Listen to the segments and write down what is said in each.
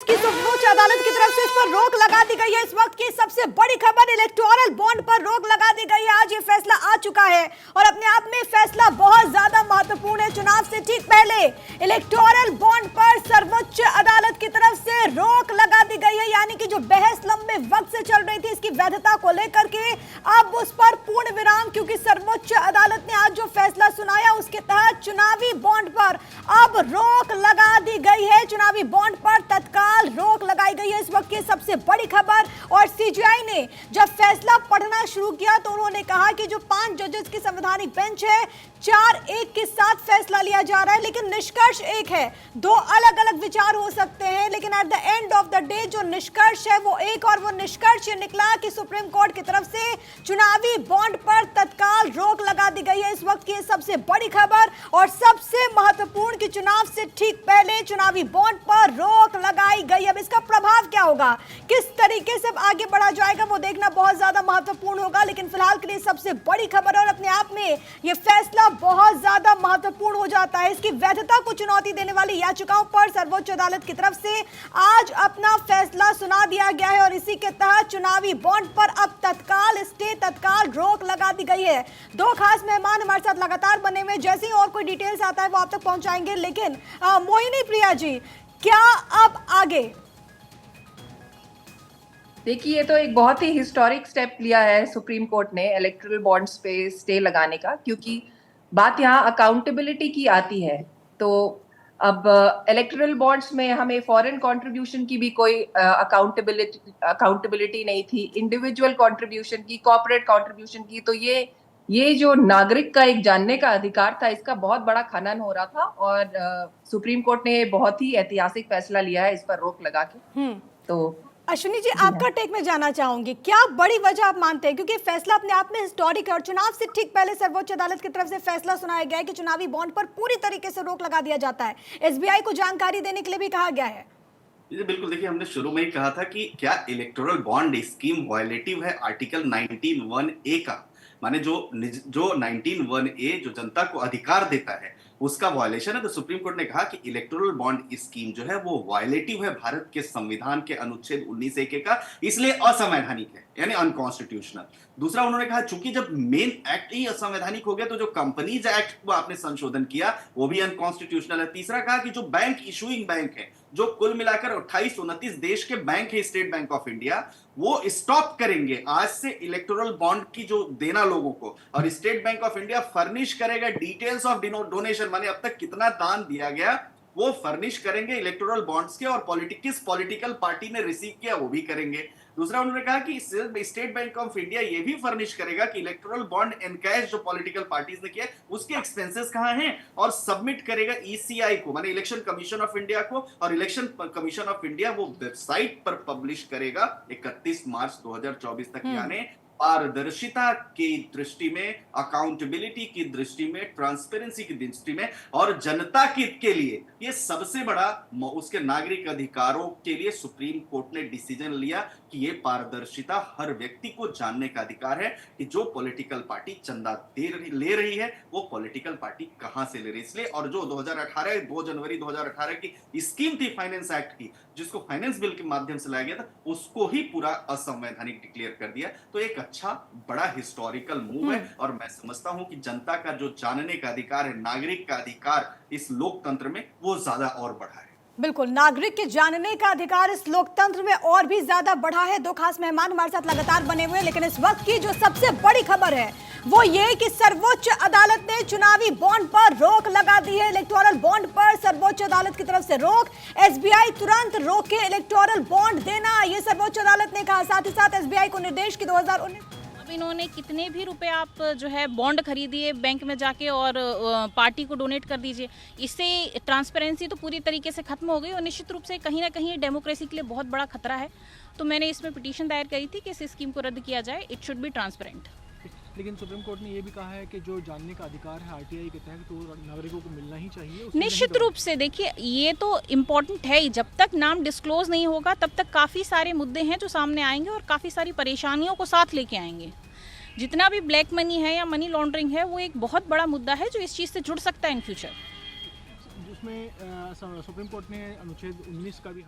की सर्वोच्च अदालत की तरफ से इस पर रोक लगा दी गई है। इस वक्त की सबसे बड़ी खबर, इलेक्टोरल बॉन्ड पर रोक लगा दी गई है। आज ये फैसला आ चुका है और अपने आप में फैसला बहुत ज्यादा महत्वपूर्ण है। चुनाव से ठीक पहले इलेक्टोरल बॉन्ड पर सर्वोच्च अदालत की तरफ से रोक लगा दी गई है, यानी कि जो बहस लंबे वक्त से चल रही थी इसकी वैधता को लेकर के अब उस पर पूर्ण विराम, क्योंकि सर्वोच्च अदालत ने आज जो फैसला सुनाया उसके तहत चुनावी बॉन्ड पर अब रोक लगा दी गई है। चुनावी बॉन्ड पर तत्काल रोक लगाई गई है। इस वक्त की सबसे बड़ी खबर, और सीजीआई ने जब फैसला पढ़ना शुरू किया तो उन्होंने कहा कि जो 5 जजेस की संवैधानिक बेंच है 4-1 के साथ फैसला लिया जा रहा है, लेकिन निष्कर्ष एक है। 2 अलग अलग विचार हो सकते हैं, लेकिन at the end of the day जो निष्कर्ष है वो एक, और वो निष्कर्ष ये निकला कि सुप्रीम कोर्ट की तरफ से चुनावी बॉन्ड पर तत्काल रोक लगा दी गई है। इस वक्त की सबसे बड़ी खबर और सबसे महत्वपूर्ण कि चुनाव से ठीक पहले चुनावी बॉन्ड पर रोक लगाई गई। अब इसका प्रभाव क्या होगा, किस तरीके से आगे बढ़ा जाएगा, वो देखना बहुत ज्यादा महत्वपूर्ण होगा। लेकिन फिलहाल के लिए सबसे बड़ी खबर, और अपने आप में यह फैसला बहुत ज्यादा महत्वपूर्ण हो जाता है। इसकी वैधता को चुनौती देने वाली याचिकाओं पर सर्वोच्च अदालत की तरफ से आज अपना फैसला सुना दिया गया है और इसी के तहत चुनावी बॉन्ड पर अब तत्काल स्टे, तत्काल रोक लगा दी गई है। 2 खास मेहमान हमारे साथ लगातार बने हुए, जैसे ही और कोई डिटेल्स आता है वो आप तक पहुंचाएंगे। लेकिन मोहिनी प्रिया जी, क्या अब आगे? देखिए, ये तो एक बहुत ही हिस्टोरिक स्टेप लिया है सुप्रीम कोर्ट ने इलेक्टोरल बॉन्ड्स पे स्टे लगाने का, क्योंकि बात यहाँ अकाउंटेबिलिटी की आती है। तो अब इलेक्टोरल बॉन्ड्स में हमें फॉरेन कंट्रीब्यूशन की भी कोई अकाउंटेबिलिटी नहीं थी, इंडिविजुअल कंट्रीब्यूशन की, कॉर्पोरेट कंट्रीब्यूशन की। तो ये जो नागरिक का एक जानने का अधिकार था, इसका बहुत बड़ा खनन हो रहा था और सुप्रीम कोर्ट ने बहुत ही ऐतिहासिक फैसला लिया है इस पर रोक लगा के। तो अश्विनी जी, आपका टेक में जाना चाहूंगी, क्या बड़ी वजह आप मानते हैं, क्योंकि फैसला अपने आप में हिस्टोरिक है और चुनाव से ठीक पहले सर्वोच्च अदालत की तरफ से फैसला सुनाया गया है कि चुनावी बॉन्ड पर पूरी तरीके से रोक लगा दिया जाता है। एसबीआई को जानकारी देने के लिए भी कहा गया है। जी बिल्कुल, देखिए हमने शुरू में ही कहा था कि क्या इलेक्टोरल बॉन्ड स्कीम वायलेटिव है आर्टिकल 19(1)(a) का, माने जो 19(1)(a) जो जनता को अधिकार देता है उसका वायलेशन है। तो सुप्रीम कोर्ट ने कहा कि इलेक्टोरल बॉन्ड स्कीम जो है वो वायलेटिव है भारत के संविधान के अनुच्छेद 19(1)(a) का, इसलिए असंवैधानिक है, यानी अनकॉन्स्टिट्यूशनल। दूसरा उन्होंने कहा चूंकि जब मेन एक्ट ही असंवैधानिक हो गया तो जो कंपनीज एक्ट को आपने संशोधन किया वो भी अनकॉन्स्टिट्यूशनल है। तीसरा कहा कि जो बैंक इशूइंग बैंक है, जो कुल मिलाकर 28-29 देश के बैंक है, स्टेट बैंक ऑफ इंडिया, वो स्टॉप करेंगे आज से इलेक्टोरल बॉन्ड की जो देना लोगों को, और state bank of India furnish करेगा डिटेल्स ऑफ डोनेशन, माने अब तक कितना दान दिया गया वो फर्निश करेंगे इलेक्टोरल बॉन्ड्स के, और किस पॉलिटिकल पार्टी ने रिसीव किया वो भी करेंगे। दूसरा उन्होंने कहा कि स्टेट बैंक ऑफ इंडिया ये भी फर्निश करेगा कि इलेक्टोरल बॉन्ड एनकैश जो पॉलिटिकल पार्टीज ने किया उसके एक्सपेंसेस कहां हैं, और सबमिट करेगा ईसीआई को, माने इलेक्शन कमीशन ऑफ इंडिया को, और इलेक्शन कमीशन ऑफ इंडिया वो वेबसाइट पर पब्लिश करेगा 31 मार्च 2024 तक। यानी पारदर्शिता की दृष्टि में, अकाउंटेबिलिटी की दृष्टि में, ट्रांसपेरेंसी की दृष्टि में और जनता के लिए ये सबसे बड़ा उसके नागरिक अधिकारों के लिए सुप्रीम कोर्ट ने डिसीजन लिया कि ये पारदर्शिता हर व्यक्ति को जानने का अधिकार है कि जो पॉलिटिकल पार्टी चंदा ले रही है वो पॉलिटिकल पार्टी कहां से ले रही है। इसलिए, और जो 2 जनवरी 2018 की स्कीम थी फाइनेंस एक्ट की, जिसको फाइनेंस बिल के माध्यम से लाया गया था, उसको ही पूरा असंवैधानिक डिक्लेयर कर दिया। तो एक अच्छा बड़ा हिस्टोरिकल मूव है, और मैं समझता हूं कि जनता का जो जानने का अधिकार है, नागरिक का अधिकार इस लोकतंत्र में, वो ज्यादा और बढ़ा है। बिल्कुल, नागरिक के जानने का अधिकार इस लोकतंत्र में और भी ज्यादा बढ़ा है। 2 खास मेहमान हमारे साथ लगातार बने हुए हैं, लेकिन इस वक्त की जो सबसे बड़ी खबर है वो ये कि सर्वोच्च अदालत ने चुनावी बॉन्ड पर रोक लगा दी है। इलेक्टोरल बॉन्ड पर सर्वोच्च अदालत की तरफ से रोक, एसबीआई तुरंत रोके इलेक्टोरल बॉन्ड देना, ये सर्वोच्च अदालत ने कहा। साथ ही साथ एसबीआई को निर्देश की 2019 इन्होंने कितने भी रुपए आप जो है बॉन्ड खरीदिए बैंक में जाके और पार्टी को डोनेट कर दीजिए, इससे ट्रांसपेरेंसी तो पूरी तरीके से खत्म हो गई और निश्चित रूप से कहीं ना कहीं डेमोक्रेसी के लिए बहुत बड़ा खतरा है। तो मैंने इसमें पिटीशन दायर करी थी कि इस स्कीम को रद्द किया जाए, इट शुड बी ट्रांसपेरेंट। लेकिन सुप्रीम कोर्ट ने ये भी कहा है कि जो जानने का अधिकार है आरटीआई के तहत तो नागरिकों को मिलना ही चाहिए। निश्चित रूप से देखिए, ये तो इम्पोर्टेंट है ही, जब तक नाम डिस्क्लोज नहीं होगा तब तक काफ़ी सारे मुद्दे हैं जो सामने आएंगे और काफ़ी सारी परेशानियों को साथ लेके आएंगे। जितना भी ब्लैक मनी है या मनी लॉन्ड्रिंग है वो एक बहुत बड़ा मुद्दा है जो इस चीज़ से जुड़ सकता है इन फ्यूचर। जिसमें सुप्रीम कोर्ट ने अनुच्छेद 19 का भी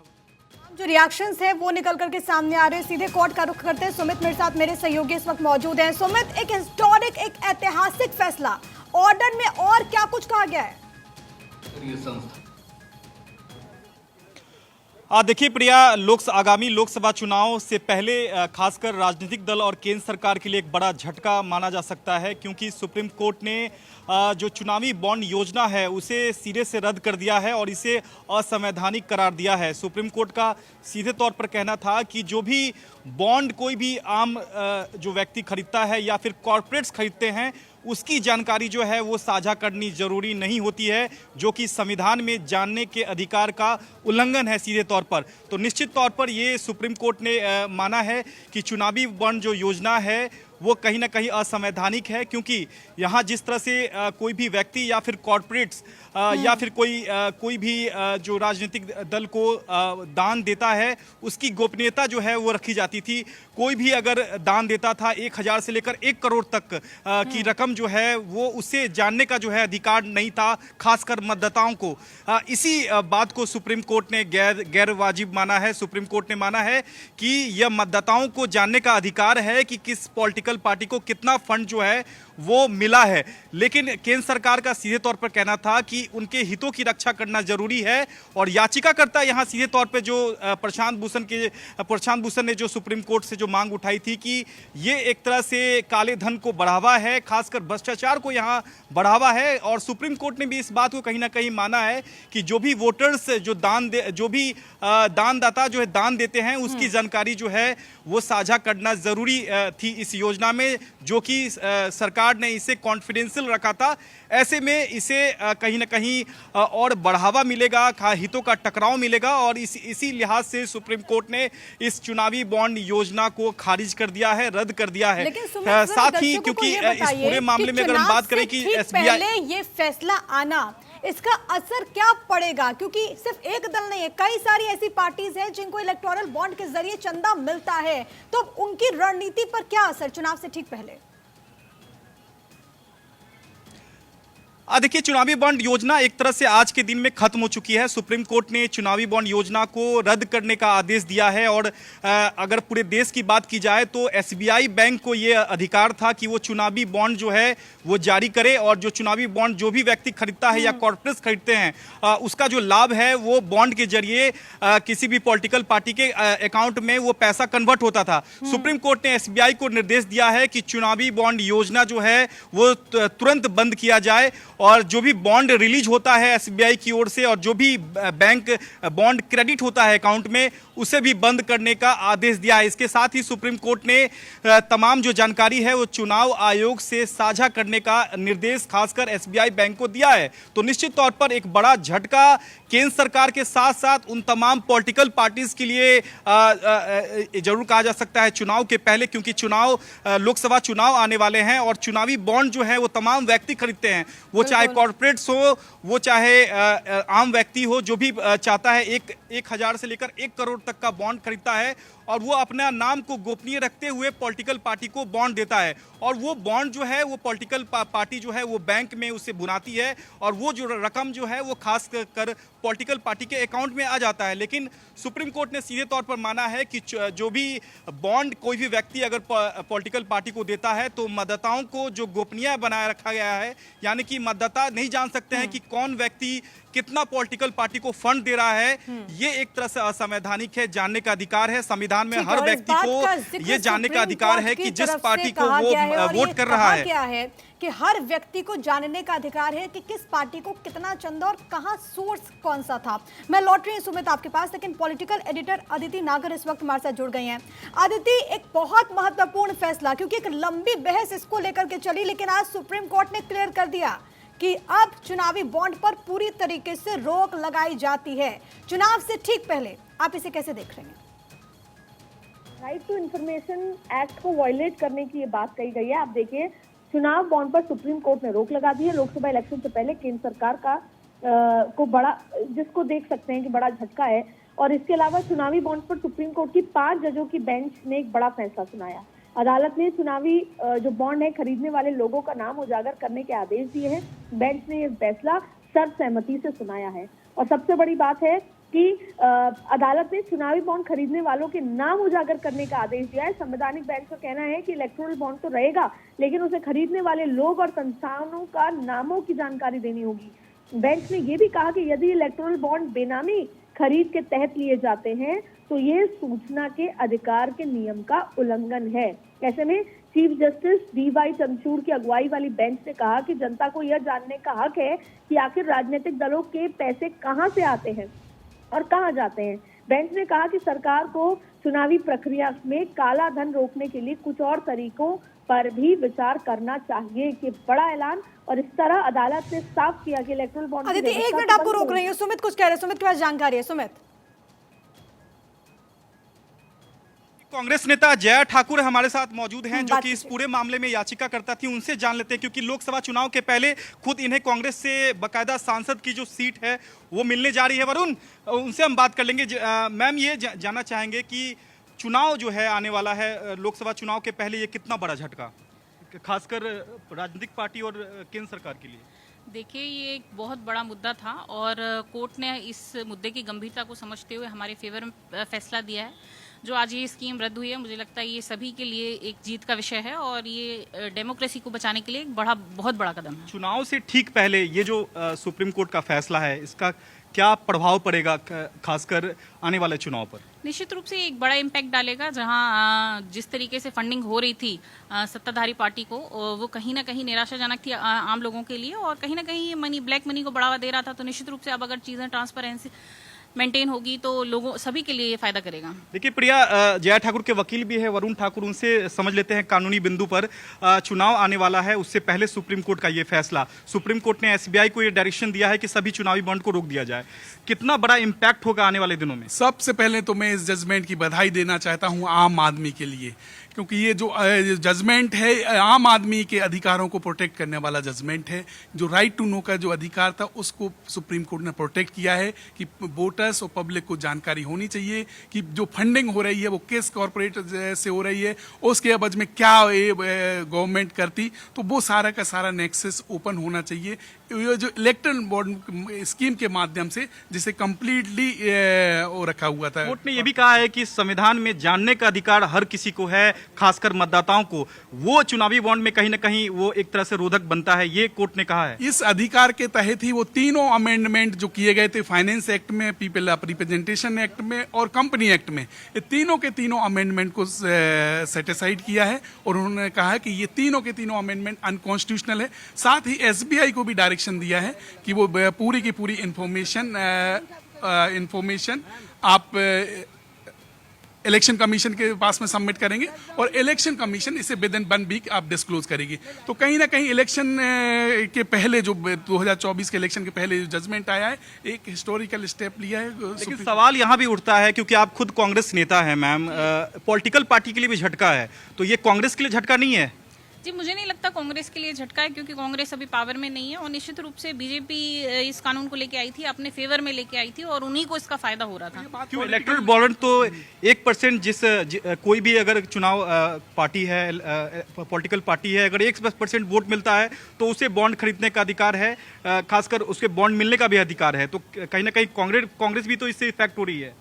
जो रिएक्शंस है वो निकल करके सामने आ रहे हैं। सीधे कोर्ट का रुख करते हैं। सुमित मेरे साथ, मेरे सहयोगी इस वक्त मौजूद हैं। सुमित, एक हिस्टोरिक, एक ऐतिहासिक फैसला, ऑर्डर में और क्या कुछ कहा गया है? देखिए प्रिया, आगामी लोकसभा चुनाव से पहले खासकर राजनीतिक दल और केंद्र सरकार के लिए एक बड़ा झटका माना जा सकता है, क्योंकि सुप्रीम कोर्ट ने जो चुनावी बॉन्ड योजना है उसे सिरे से रद्द कर दिया है और इसे असंवैधानिक करार दिया है। सुप्रीम कोर्ट का सीधे तौर पर कहना था कि जो भी बॉन्ड कोई भी आम जो व्यक्ति खरीदता है या फिर कॉरपोरेट्स खरीदते हैं, उसकी जानकारी जो है वो साझा करनी जरूरी नहीं होती है, जो कि संविधान में जानने के अधिकार का उल्लंघन है सीधे तौर पर। तो निश्चित तौर पर ये सुप्रीम कोर्ट ने माना है कि चुनावी बॉन्ड जो योजना है वो कहीं ना कहीं असंवैधानिक है, क्योंकि यहाँ जिस तरह से कोई भी व्यक्ति या फिर कॉरपोरेट्स या फिर कोई भी जो राजनीतिक दल को दान देता है उसकी गोपनीयता जो है वो रखी जाती थी। कोई भी अगर दान देता था 1000 से लेकर 1 करोड़ तक की रकम जो है वो उसे जानने का जो है अधिकार नहीं था, खासकर मतदाताओं को। इसी बात को सुप्रीम कोर्ट ने गैर वाजिब माना है। सुप्रीम कोर्ट ने माना है कि यह मतदाताओं को जानने का अधिकार है कि किस पॉलिटिकल पार्टी को कितना फंड जो है वो मिला है, लेकिन केंद्र सरकार का सीधे तौर पर कहना था कि उनके हितों की रक्षा करना जरूरी है। और याचिकाकर्ता यहां सीधे तौर पे जो प्रशांत भूषण ने जो सुप्रीम कोर्ट से जो मांग उठाई थी कि ये एक तरह से काले धन को बढ़ावा है, खासकर भ्रष्टाचार को यहां बढ़ावा है। और सुप्रीम कोर्ट ने भी इस बात को कहीं ना कहीं माना है कि जो भी वोटर्स जो भी दानदाता जो है दान देते हैं उसकी जानकारी जो है वो साझा करना जरूरी थी इस योजना में, जो कि सरकार ने इसे कॉन्फिडेंशियल रखा था। ऐसे में इसे कहीं ना कहीं और बढ़ावा मिलेगा, हितों का टकराव मिलेगा, और इसी लिहाज से सुप्रीम कोर्ट ने इस चुनावी बॉन्ड योजना को खारिज कर दिया है, रद्द कर दिया है। साथ ही क्योंकि इस पूरे मामले में अगर हम बात करें कि पहले ये फैसला आना, इसका असर क्या पड़ेगा? क्योंकि सिर्फ एक दल नहीं है, कई सारी ऐसी पार्टीज हैं जिनको इलेक्टोरल बॉन्ड के जरिए चंदा मिलता है, तो उनकी रणनीति पर क्या असर चुनाव से ठीक पहले? देखिए, चुनावी बॉन्ड योजना एक तरह से आज के दिन में खत्म हो चुकी है। सुप्रीम कोर्ट ने चुनावी बॉन्ड योजना को रद्द करने का आदेश दिया है। और अगर पूरे देश की बात की जाए तो एसबीआई बैंक को ये अधिकार था कि वो चुनावी बॉन्ड जो है वो जारी करे, और जो चुनावी बॉन्ड जो भी व्यक्ति खरीदता है या कॉर्पोरेट्स खरीदते हैं उसका जो लाभ है वो बॉन्ड के जरिए किसी भी पॉलिटिकल पार्टी के अकाउंट में वो पैसा कन्वर्ट होता था। सुप्रीम कोर्ट ने एसबीआई को निर्देश दिया है कि चुनावी बॉन्ड योजना जो है वो तुरंत बंद किया जाए, और जो भी बॉन्ड रिलीज होता है एसबीआई की ओर से और जो भी बैंक बॉन्ड क्रेडिट होता है अकाउंट में उसे भी बंद करने का आदेश दिया है। इसके साथ ही सुप्रीम कोर्ट ने तमाम जो जानकारी है वो चुनाव आयोग से साझा करने का निर्देश खासकर एसबीआई बैंक को दिया है। तो निश्चित तौर पर एक बड़ा झटका केंद्र सरकार के साथ साथ उन तमाम पॉलिटिकल पार्टीज के लिए जरूर कहा जा सकता है चुनाव के पहले, क्योंकि लोकसभा चुनाव आने वाले हैं और चुनावी बॉन्ड जो है वो तमाम व्यक्ति खरीदते हैं, वो चाहे कॉर्पोरेट्स हो, वो चाहे आम व्यक्ति हो, जो भी चाहता है 1000 से लेकर 1 करोड़ तक का बॉन्ड खरीदता है, और वो अपना नाम को गोपनीय रखते हुए पॉलिटिकल पार्टी को बॉन्ड देता है। और वो बॉन्ड जो है वो पॉलिटिकल पार्टी जो है वो बैंक में उसे बुनाती है, और वो जो रकम जो है वो खास कर पॉलिटिकल पार्टी के अकाउंट में आ जाता है। लेकिन सुप्रीम कोर्ट ने सीधे तौर पर माना है कि जो भी बॉन्ड कोई भी व्यक्ति अगर पॉलिटिकल पार्टी को देता है तो मतदाताओं को जो गोपनीय बनाए रखा गया है, यानी कि मतदाता नहीं जान सकते हैं कि कौन व्यक्ति कितना पॉलिटिकल पार्टी को फंड दे रहा है, ये एक तरह से असंवैधानिक है। जानने का अधिकार है, संविधान में हर व्यक्ति को ये जानने का अधिकार है कि जिस पार्टी को वो वोट कर रहा है। क्या है कि हर व्यक्ति को जानने का अधिकार है कि किस पार्टी को कितना चंदा और कहां सोर्स कौन सा था। मैं लौट रही हूं सुमित आपके पास, लेकिन पॉलिटिकल एडिटर अदिति नागर इस वक्त हमारे साथ जुड़ गई हैं। अदिति, एक बहुत महत्वपूर्ण फैसला, क्योंकि एक लंबी बहस इसको लेकर के चली, लेकिन आज सुप्रीम कोर्ट ने क्लियर कर दिया कि अब चुनावी बॉन्ड पर पूरी तरीके से रोक लगाई जाती है चुनाव से ठीक पहले। आप इसे कैसे देख रहे हैं? राइट टू इंफॉर्मेशन एक्ट को वायलेट करने की ये बात कही गई है। आप देखिए, चुनाव बॉन्ड पर सुप्रीम कोर्ट ने रोक लगा दी है। लोकसभा इलेक्शन से पहले केंद्र सरकार का को बड़ा, जिसको देख सकते हैं कि बड़ा झटका है। और इसके अलावा चुनावी बॉन्ड पर सुप्रीम कोर्ट की 5 जजों की बेंच ने एक बड़ा फैसला सुनाया। अदालत ने चुनावी जो बॉन्ड है खरीदने वाले लोगों का नाम उजागर करने के आदेश दिए हैं। बेंच ने यह फैसला सर्वसहमति से सुनाया है। और सबसे बड़ी बात है कि अदालत ने चुनावी बॉन्ड खरीदने वालों के नाम उजागर करने का आदेश दिया है। संवैधानिक बेंच का कहना है कि इलेक्टोरल बॉन्ड तो रहेगा, लेकिन उसे खरीदने वाले लोग और संस्थानों का नामों की जानकारी देनी होगी। बेंच ने यह भी कहा कि यदि इलेक्टोरल बॉन्ड बेनामी खरीद के तहत लिए जाते हैं तो ये सूचना के अधिकार के नियम का उल्लंघन है। ऐसे में चीफ जस्टिस डी.वाई. चंद्रचूड़ की अगुवाई वाली बेंच ने कहा कि जनता को यह जानने का हक है कि आखिर राजनीतिक दलों के पैसे कहां से आते हैं और कहां जाते हैं। बेंच ने कहा कि सरकार को चुनावी प्रक्रिया में काला धन रोकने के लिए कुछ और तरीकों पर भी विचार करना चाहिए। कि बड़ा ऐलान, और इस तरह अदालत ने साफ किया कि इलेक्टोरल बॉन्ड। अदिति, एक मिनट आपको रोक रही हूँ। सुमित कुछ कह रहे हैं, सुमित के पास जानकारी है। सुमित, कांग्रेस नेता जया ठाकुर हमारे साथ मौजूद हैं, जो कि इस पूरे मामले में याचिकाकर्ता थी। उनसे जान लेते हैं, क्योंकि लोकसभा चुनाव के पहले खुद इन्हें कांग्रेस से बाकायदा सांसद की जो सीट है वो मिलने जा रही है। वरुण, उनसे हम बात कर लेंगे। मैम, ये जानना चाहेंगे कि चुनाव जो है आने वाला है, लोकसभा चुनाव के पहले, ये कितना बड़ा झटका, खासकर राजनीतिक पार्टी और केंद्र सरकार के लिए? देखिए, ये एक बहुत बड़ा मुद्दा था और कोर्ट ने इस मुद्दे की गंभीरता को समझते हुए हमारे फेवर में फैसला दिया है। जो आज ये स्कीम रद्द हुई है, मुझे लगता है ये सभी के लिए एक जीत का विषय है और ये डेमोक्रेसी को बचाने के लिए एक बहुत बड़ा कदम है। चुनाव से ठीक पहले ये जो सुप्रीम कोर्ट का फैसला है, इसका क्या प्रभाव पड़ेगा खासकर आने वाले चुनाव पर? निश्चित रूप से एक बड़ा इम्पैक्ट डालेगा। जहां जिस तरीके से फंडिंग हो रही थी सत्ताधारी पार्टी को, वो कहीं ना कहीं निराशाजनक थी आम लोगों के लिए, और कहीं ना कहीं ब्लैक मनी को बढ़ावा दे रहा था। तो निश्चित रूप से अब अगर चीजें ट्रांसपेरेंसी मेंटेन होगी तो लोगों सभी के लिए ये फायदा करेगा। देखिए प्रिया, जया ठाकुर के वकील भी है वरुण ठाकुर, उनसे समझ लेते हैं कानूनी बिंदु पर। चुनाव आने वाला है, उससे पहले सुप्रीम कोर्ट का ये फैसला, सुप्रीम कोर्ट ने एसबीआई को ये डायरेक्शन दिया है कि सभी चुनावी बॉन्ड को रोक दिया जाए। कितना बड़ा इम्पैक्ट होगा आने वाले दिनों में? सबसे पहले तो मैं इस जजमेंट की बधाई देना चाहता हूं आम आदमी के लिए, क्योंकि ये जो जजमेंट है आम आदमी के अधिकारों को प्रोटेक्ट करने वाला जजमेंट है। जो राइट टू नो का जो अधिकार था उसको सुप्रीम कोर्ट ने प्रोटेक्ट किया है कि वोटर्स और पब्लिक को जानकारी होनी चाहिए कि जो फंडिंग हो रही है वो किस कॉरपोरेट से हो रही है, उसके एवज में क्या गवर्नमेंट करती, तो वो सारा का सारा नेक्सस ओपन होना चाहिए। ये जो इलेक्ट्रल बॉन्ड स्कीम के माध्यम से जिसे कंप्लीटली वो रखा हुआ था। कोर्ट ने ये भी कहा है कि संविधान में जानने का अधिकार हर किसी को है, खासकर मतदाताओं को। वो चुनावी बॉन्ड में कहीं ना कहीं वो एक तरह से रोधक बनता है, ये कोर्ट ने कहा है। इस अधिकार के तहत ही वो तीनों अमेंडमेंट जो किए गए थे, फाइनेंस एक्ट में, पीपल ऑफ रिप्रेजेंटेशन एक्ट में और कंपनी एक्ट में, ये तीनों के तीनों अमेंडमेंट को सेटिसाइड किया है और उन्होंने कहा है कि ये तीनों के तीनों अमेंडमेंट अनकॉन्स्टिट्यूशनल है। साथ ही एसबीआई को भी डायरेक्शन दिया है कि वो पूरी की पूरी इंफॉर्मेशन आप इलेक्शन कमीशन के पास में सबमिट करेंगे और इलेक्शन कमीशन इसे विद इन 1 वीक आप डिस्क्लोज करेगी। तो कहीं ना कहीं इलेक्शन के पहले जो 2024 के इलेक्शन के पहले जो जजमेंट आया है, एक हिस्टोरिकल स्टेप लिया है। लेकिन सवाल यहाँ भी उठता है, क्योंकि आप खुद कांग्रेस नेता हैं मैम, पॉलिटिकल पार्टी के लिए भी झटका है, तो ये कांग्रेस के लिए झटका नहीं है? जी, मुझे नहीं लगता कांग्रेस के लिए झटका है, क्योंकि कांग्रेस अभी पावर में नहीं है और निश्चित रूप से बीजेपी इस कानून को लेके आई थी, अपने फेवर में लेके आई थी और उन्हीं को इसका फायदा हो रहा था। क्यों इलेक्टोरल बॉन्ड तो 1% कोई भी अगर चुनाव पार्टी है, पॉलिटिकल पार्टी है, अगर 1% वोट मिलता है तो उसे बॉन्ड खरीदने का अधिकार है, खासकर उसके बॉन्ड मिलने का भी अधिकार है। तो कहीं ना कहीं कांग्रेस भी तो इससे इफेक्ट हो रही है।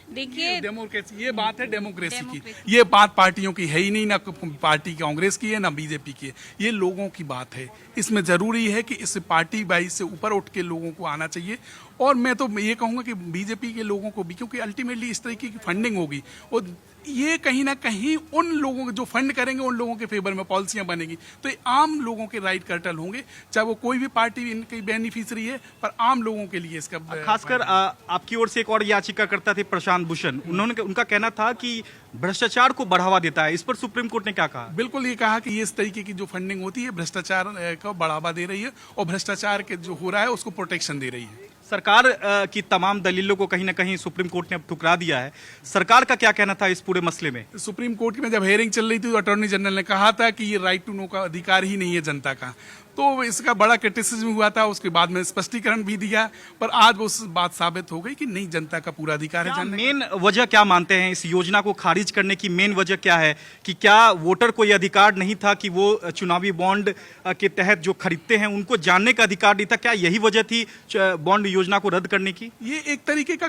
देखिए, डेमोक्रेसी, ये बात है डेमोक्रेसी की, ये बात पार्टियों की है ही नहीं, ना पार्टी कांग्रेस की है ना बीजेपी की है, ये लोगों की बात है। इसमें जरूरी है कि इस पार्टी वाइज से ऊपर उठ के लोगों को आना चाहिए। और मैं तो ये कहूंगा कि बीजेपी के लोगों को भी, क्योंकि अल्टीमेटली इस तरीके की फंडिंग होगी और ये कहीं ना कहीं उन लोगों जो फंड करेंगे उन लोगों के फेवर में पॉलिसियां बनेगी, तो ये आम लोगों के राइट कर्टल होंगे, चाहे वो कोई भी पार्टी इनकी बेनिफिशियरी है, पर आम लोगों के लिए इसका खासकर आपकी ओर से एक और याचिकाकर्ता थे प्रशांत भूषण, उनका कहना था कि भ्रष्टाचार को बढ़ावा देता है। इस पर सुप्रीम कोर्ट ने क्या कहा? बिल्कुल ये कहा कि ये इस तरीके की जो फंडिंग होती है भ्रष्टाचार को बढ़ावा दे रही है और भ्रष्टाचार के जो हो रहा है उसको प्रोटेक्शन दे रही है। सरकार की तमाम दलीलों को कहीं ना कहीं सुप्रीम कोर्ट ने अब ठुकरा दिया है। सरकार का क्या कहना था इस पूरे मसले में? सुप्रीम कोर्ट में जब हेयरिंग चल रही थी तो अटॉर्नी जनरल ने कहा था कि ये राइट टू नो का अधिकार ही नहीं है जनता का, तो इसका बड़ा क्रिटिसिज्म हुआ था, उसके बाद में स्पष्टीकरण भी दिया, पर आज वो बात साबित हो गई कि नहीं, जनता का पूरा अधिकार है जानने का। मेन वजह क्या मानते हैं इस योजना को खारिज करने की? मेन वजह क्या है कि क्या वोटर को यह अधिकार नहीं था कि वो चुनावी बॉन्ड के तहत जो खरीदते हैं उनको जानने का अधिकार नहीं था? क्या यही वजह थी बॉन्ड योजना को रद्द करने की? ये एक तरीके का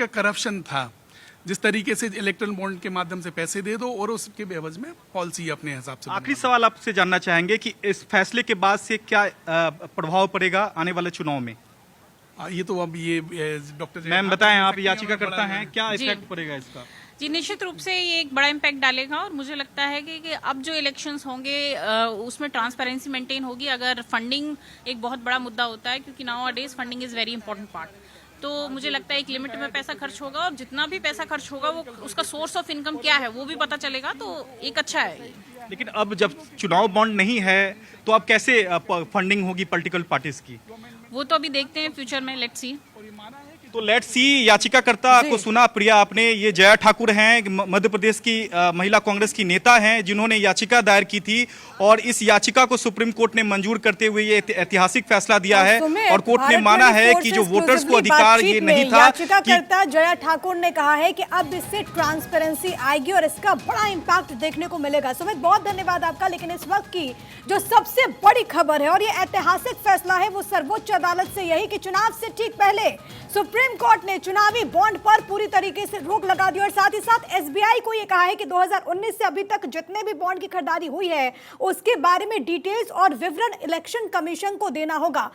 करप्शन था। जिस तरीके से इलेक्ट्रल बॉन्ड के माध्यम से पैसे दे दो और उसके एवज में पॉलिसी अपने हिसाब से। आखिरी सवाल आपसे जानना चाहेंगे कि इस फैसले के बाद से क्या प्रभाव पड़ेगा आने वाले चुनाव में? ये तो अब ये डॉक्टर मैम बताएं, आप याचिकाकर्ता हैं, क्या जी। इफेक्ट पड़ेगा इसका? जी, निश्चित रूप से ये एक बड़ा इम्पैक्ट डालेगा और मुझे लगता है कि अब जो इलेक्शंस होंगे उसमें ट्रांसपेरेंसी मेंटेन होगी। अगर फंडिंग एक बहुत बड़ा मुद्दा होता है, क्योंकि now days funding is very important part, तो मुझे लगता है एक लिमिट में पैसा खर्च होगा और जितना भी पैसा खर्च होगा वो उसका सोर्स ऑफ इनकम क्या है वो भी पता चलेगा, तो एक अच्छा है। लेकिन अब जब चुनाव बॉन्ड नहीं है तो अब कैसे फंडिंग होगी पॉलिटिकल पार्टीज की? वो तो अभी देखते हैं फ्यूचर में, लेट्स सी। तो लेट्स सी। याचिकाकर्ता को सुना प्रिया आपने, ये जया ठाकुर हैं, मध्य प्रदेश की महिला कांग्रेस की नेता हैं, जिन्होंने याचिका दायर की थी और इस याचिका को सुप्रीम कोर्ट ने मंजूर करते हुए ये ऐतिहासिक फैसला दिया है और कोर्ट ने माना है कि जो वोटर्स को अधिकार ये नहीं था। याचिकाकर्ता जया ठाकुर ने कहा है कि अब इससे ट्रांसपेरेंसी आएगी और इसका बड़ा इंपैक्ट देखने को मिलेगा। सुमित, बहुत धन्यवाद आपका। लेकिन इस वक्त की जो सबसे बड़ी खबर है और ये ऐतिहासिक फैसला है वो सर्वोच्च अदालत से यही कि चुनाव से ठीक पहले सुप्रीम कोर्ट ने चुनावी बॉन्ड पर पूरी तरीके से रोक लगा दी और साथ ही साथ एसबीआई को यह कहा है कि 2019 से अभी तक जितने भी बॉन्ड की खरीदारी हुई है उसके बारे में डिटेल्स और विवरण इलेक्शन कमीशन को देना होगा।